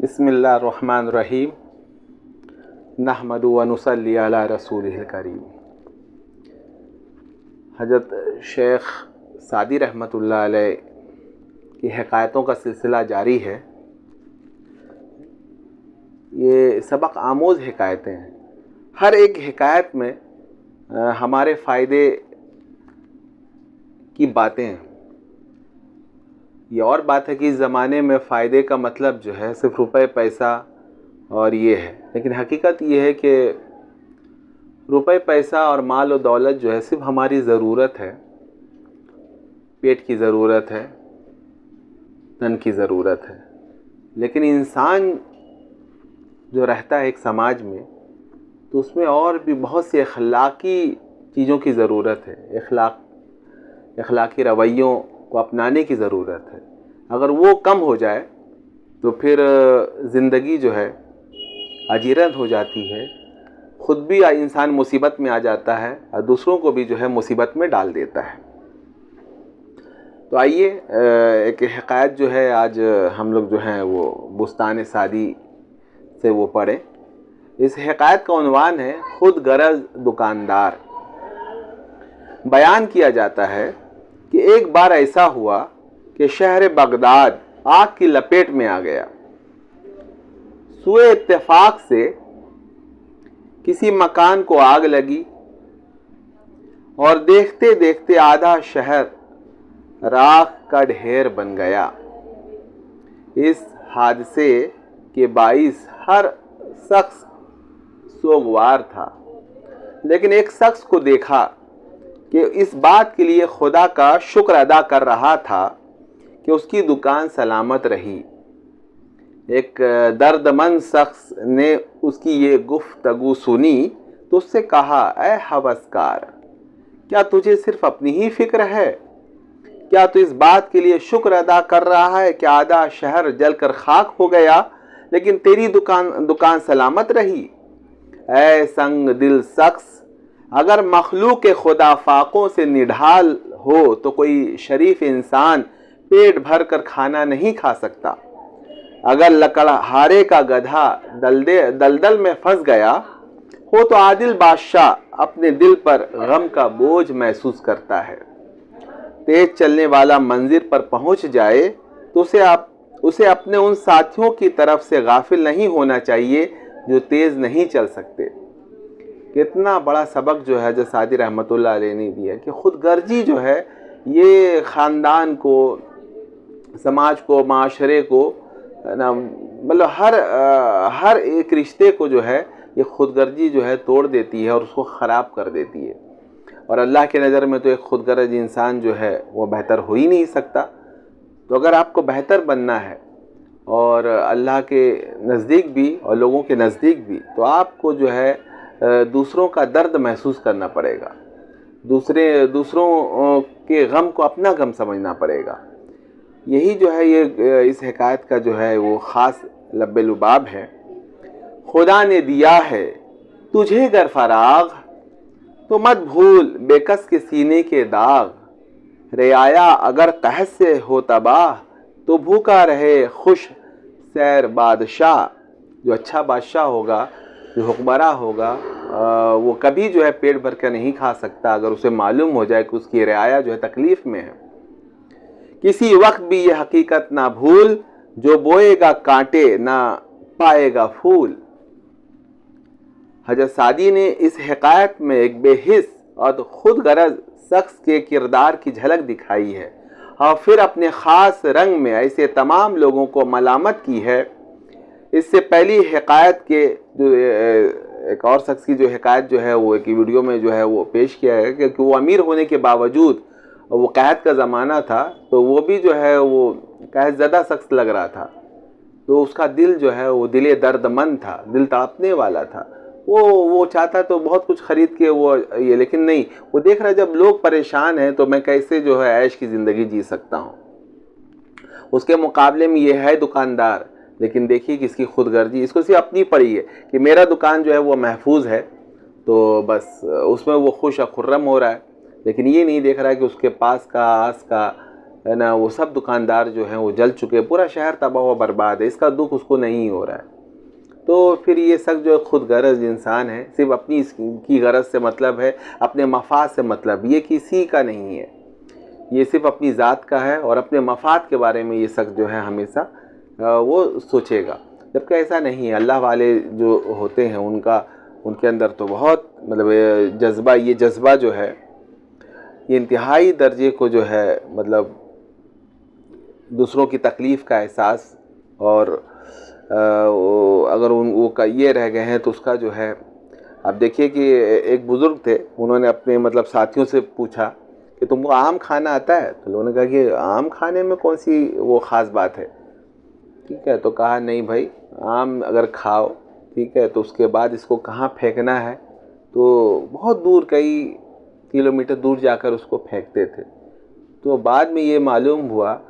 बिस्मिल्लाहिर्रहमानिर्रहीम नहमदु व नुसल्ली अला रसूलिहिल करीम। हज़रत शेख सादी रहमतुल्लाह अलैह की हिकायतों का सिलसिला जारी है। ये सबक आमोज़ हिकायतें हैं। हर एक हिकायत में हमारे फ़ायदे की बातें हैं। ये और बात है कि इस ज़माने में फ़ायदे का मतलब जो है सिर्फ रुपए पैसा और ये है, लेकिन हकीकत ये है कि रुपए पैसा और माल और दौलत जो है सिर्फ हमारी ज़रूरत है, पेट की ज़रूरत है, तन की ज़रूरत है। लेकिन इंसान जो रहता है एक समाज में, तो उसमें और भी बहुत सी अखलाकी चीज़ों की ज़रूरत है। अखलाकी रवैयों को अपनाने की ज़रूरत है। अगर वो कम हो जाए तो फिर ज़िंदगी जो है अजीरन हो जाती है, ख़ुद भी इंसान मुसीबत में आ जाता है और दूसरों को भी जो है मुसीबत में डाल देता है। तो आइए एक हिकायत जो है आज हम लोग जो हैं वो बुस्तान सादी से वो पढ़ें। इस हिकायत का उन्वान है खुद गरज दुकानदार। बयान किया जाता है कि एक बार ऐसा हुआ कि शहर बगदाद आग की लपेट में आ गया। सुए इत्तेफाक से किसी मकान को आग लगी और देखते देखते आधा शहर राख का ढेर बन गया। इस हादसे के बाइस हर शख्स सोगवार था, लेकिन एक शख्स को देखा कि इस बात के लिए खुदा का शुक्र अदा कर रहा था कि उसकी दुकान सलामत रही। एक दर्दमंद शख्स ने उसकी ये गुफ्तगू सुनी तो उससे कहा, ऐ हवसकार, क्या तुझे सिर्फ अपनी ही फिक्र है? क्या तू इस बात के लिए शुक्र अदा कर रहा है कि आधा शहर जलकर खाक हो गया, लेकिन तेरी दुकान सलामत रही? ऐ संग दिल शख्स, अगर मखलूक के खुदा फाकों से निढाल हो तो कोई शरीफ इंसान पेट भर कर खाना नहीं खा सकता। अगर लकड़हारे का गधा दलदल में फंस गया हो तो आदिल बादशाह अपने दिल पर गम का बोझ महसूस करता है। तेज चलने वाला मंजिल पर पहुंच जाए तो उसे अपने उन साथियों की तरफ से गाफिल नहीं होना चाहिए जो तेज नहीं चल सकते। कितना बड़ा सबक जो है हज़रत सादी रहमतुल्लाह अलैह ने दिया कि खुदगर्जी जो है ये ख़ानदान को, समाज को, माशरे को ना, मतलब हर एक रिश्ते को जो है ये खुदगर्जी जो है तोड़ देती है और उसको ख़राब कर देती है। और अल्लाह के नज़र में तो एक खुदगर्ज इंसान जो है वो बेहतर हो ही नहीं सकता। तो अगर आपको बेहतर बनना है और अल्लाह के नज़दीक भी और लोगों के नज़दीक भी, तो आपको जो है दूसरों का दर्द महसूस करना पड़ेगा, दूसरों के गम को अपना गम समझना पड़ेगा। यही जो है ये इस हिकायत का जो है वो ख़ास लब्बे लुबाब है। खुदा ने दिया है तुझे गर फराग, तो मत भूल बेकस के सीने के दाग। रियाया अगर कहत से हो तबाह, तो भूखा रहे खुश सैर बादशाह। जो अच्छा बादशाह होगा, जो हुक्मरान होगा, वो कभी जो है पेट भर कर नहीं खा सकता अगर उसे मालूम हो जाए कि उसकी रियाया जो है तकलीफ़ में है। किसी वक्त भी ये हकीकत ना भूल, जो बोएगा कांटे ना पाएगा फूल। हज़रत सादी ने इस हिकायत में एक बेहिस और खुद गरज शख्स के किरदार की झलक दिखाई है और फिर अपने ख़ास रंग में ऐसे तमाम लोगों को मलामत की है। इससे पहली हिकायत के जो एक और शख्स की जो हिकायत जो है वो एक वीडियो में जो है वो पेश किया है कि वो अमीर होने के बावजूद, वो कैद का ज़माना था, तो वो भी जो है वो कैद ज़्यादा शख्स लग रहा था। तो उसका दिल जो है वो दिल दर्दमंद था, दिल तड़पने वाला था। वो चाहता तो बहुत कुछ ख़रीद के वो ये, लेकिन नहीं, वो देख रहा जब लोग परेशान हैं तो मैं कैसे जो है ऐश की ज़िंदगी जी सकता हूँ। उसके मुकाबले में ये है दुकानदार, लेकिन देखिए कि इसकी खुदगर्जी इसको सिर्फ अपनी पड़ी है कि मेरा दुकान जो है वो महफूज है, तो बस उसमें वो खुश और खुर्रम हो रहा है। लेकिन ये नहीं देख रहा है कि उसके पास का, आस का है ना, वो सब दुकानदार जो हैं वो जल चुके, पूरा शहर तबाह व बर्बाद है, इसका दुख उसको नहीं हो रहा है। तो फिर ये शख्स जो खुद गर्ज इंसान है, सिर्फ अपनी की गरज से मतलब है, अपने मफाद से मतलब, ये किसी का नहीं है, ये सिर्फ अपनी ज़ात का है और अपने मफाद के बारे में ये शख्स जो है हमेशा वो सोचेगा। जबकि ऐसा नहीं है। अल्लाह वाले जो होते हैं उनके अंदर तो बहुत मतलब जज्बा, ये जज्बा जो है ये इंतहाई दर्जे को जो है मतलब दूसरों की तकलीफ़ का एहसास, और अगर वो का ये रह गए हैं तो उसका जो है, अब देखिए कि एक बुज़ुर्ग थे, उन्होंने अपने मतलब साथियों से पूछा कि तुमको आम खाना आता है? तो लोगों ने कहा कि आम खाने में कौन सी वो ख़ास बात है, ठीक है। तो कहा नहीं भाई, आम अगर खाओ, ठीक है, तो उसके बाद इसको कहाँ फेंकना है, तो बहुत दूर कई किलोमीटर दूर जाकर उसको फेंकते थे। तो बाद में ये मालूम हुआ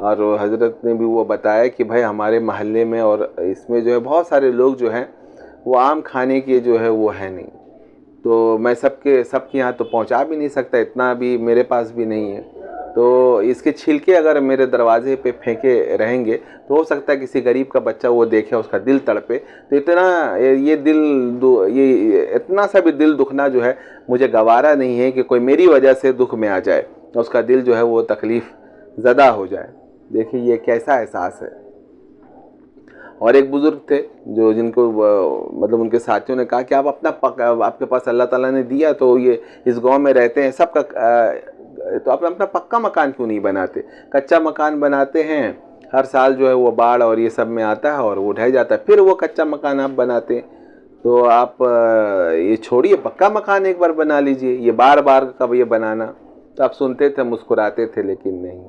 और हज़रत ने भी वो बताया कि भाई हमारे महल्ले में और इसमें जो है बहुत सारे लोग जो हैं वो आम खाने के जो है वो है नहीं, तो मैं सबके यहाँ तो पहुँचा भी नहीं सकता, इतना भी मेरे पास भी नहीं है। तो इसके छिलके अगर मेरे दरवाजे पे फेंके रहेंगे तो हो सकता है किसी गरीब का बच्चा वो देखे, उसका दिल तड़पे। तो ये इतना सा भी दिल दुखना जो है मुझे गवारा नहीं है कि कोई मेरी वजह से दुख में आ जाए, उसका दिल जो है वो तकलीफ़ ज़दा हो जाए। देखिए ये कैसा एहसास है। और एक बुज़ुर्ग थे जो जिनको मतलब उनके साथियों ने कहा कि आप आपके पास अल्लाह ताला ने दिया, तो ये इस गांव में रहते हैं सबका, तो आप अपना पक्का मकान क्यों नहीं बनाते? कच्चा मकान बनाते हैं, हर साल जो है वो बाढ़ और ये सब में आता है और वो ढह जाता है, फिर वो कच्चा मकान आप बनाते हैं। तो आप ये छोड़िए, पक्का मकान एक बार बना लीजिए, ये बार बार कब ये बनाना। तो आप सुनते थे, मुस्कुराते थे, लेकिन नहीं।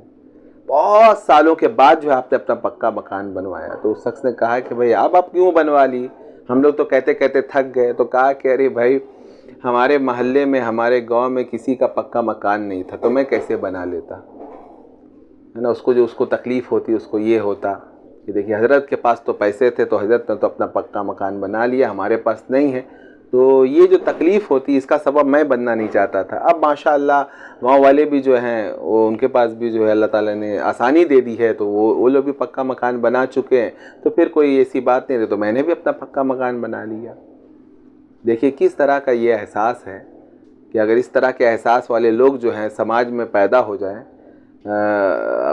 बहुत सालों के बाद जो है आपने अपना पक्का मकान बनवाया। तो उस शख्स ने कहा कि भाई आप क्यों बनवा ली, हम लोग तो कहते कहते थक गए। तो कहा कि अरे भाई, हमारे मोहल्ले में, हमारे गांव में किसी का पक्का मकान नहीं था, तो मैं कैसे बना लेता, है ना। उसको तकलीफ़ होती, उसको ये होता कि देखिए हज़रत के पास तो पैसे थे तो हज़रत ने तो अपना पक्का मकान बना लिया, हमारे पास नहीं है। तो ये जो तकलीफ़ होती, इसका सबब मैं बनना नहीं चाहता था। अब माशाअल्लाह गांव वाले भी जो हैं वो, उनके पास भी जो है अल्लाह ताला ने आसानी दे दी है, तो वो लोग भी पक्का मकान बना चुके हैं। तो फिर कोई ऐसी बात नहीं रही, तो मैंने भी अपना पक्का मकान बना लिया। देखिए किस तरह का ये एहसास है कि अगर इस तरह के एहसास वाले लोग जो हैं समाज में पैदा हो जाएं,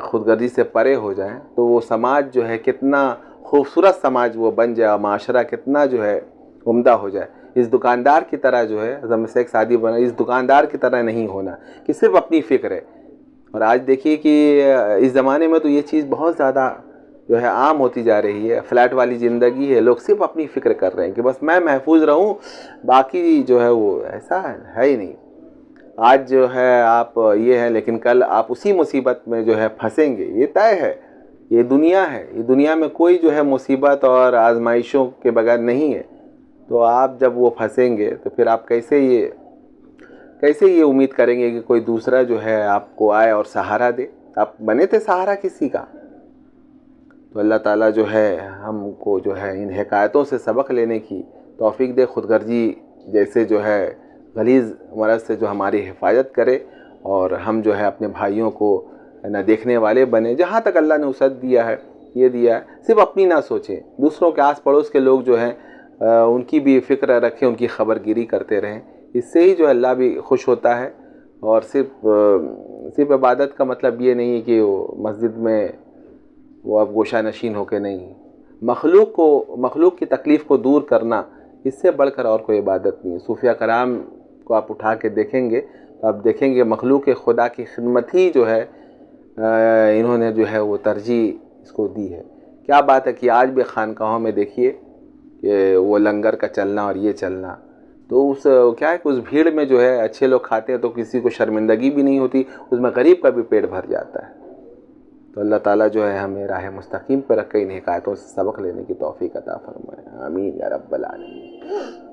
खुदगर्जी से परे हो जाएं, तो वो समाज जो है कितना खूबसूरत समाज वो बन जाए, माशरा कितना जो है उम्दा हो जाए। इस दुकानदार की तरह जो है, जब से एक शादी बना, इस दुकानदार की तरह नहीं होना कि सिर्फ अपनी फ़िक्र है। और आज देखिए कि इस ज़माने में तो ये चीज़ बहुत ज़्यादा जो है आम होती जा रही है। फ्लैट वाली ज़िंदगी है, लोग सिर्फ अपनी फ़िक्र कर रहे हैं कि बस मैं महफूज रहूं, बाकी जो है वो ऐसा है ही नहीं। आज जो है आप ये है, लेकिन कल आप उसी मुसीबत में जो है फंसेंगे, ये तय है। ये दुनिया है, ये दुनिया में कोई जो है मुसीबत और आजमाइशों के बगैर नहीं है। तो आप जब वो फंसेंगे तो फिर आप कैसे ये उम्मीद करेंगे कि कोई दूसरा जो है आपको आए और सहारा दे? आप बने थे सहारा किसी का। तो अल्लाह ताला जो है हमको जो है इन हिकायतों से सबक लेने की तौफीक दे, खुदगर्जी जैसे जो है गलीज़ मरज़ से जो हमारी हिफाजत करे, और हम जो है अपने भाइयों को ना देखने वाले बने। जहाँ तक अल्लाह ने वसअत दिया है, ये दिया है, सिर्फ अपनी ना सोचें, दूसरों के आस पड़ोस के लोग जो हैं उनकी भी फ़िक्र रखें, उनकी खबरगिरी करते रहें। इससे ही जो अल्लाह भी खुश होता है। और सिर्फ इबादत का मतलब ये नहीं है कि वो मस्जिद में वो अब गोशा नशीन होके नहीं, मखलूक की तकलीफ़ को दूर करना, इससे बढ़कर और कोई इबादत नहीं है। सूफिया कराम को आप उठा के देखेंगे तो आप देखेंगे मखलूक खुदा की खिदमत ही जो है इन्होंने जो है वो तरजीह इसको दी है। क्या बात है कि आज भी खानकाहों में देखिए कि वो लंगर का चलना और ये चलना, तो क्या है कि उस भीड़ में जो है अच्छे लोग खाते हैं तो किसी को शर्मिंदगी भी नहीं होती, उसमें गरीब का भी पेट भर जाता है। तो अल्लाह ताला जो है हमें राह मुस्तकीम पर रख के इन हिकायतों से सबक लेने की तौफीक अता फरमाए। आमीन या रब्बल आलमीन।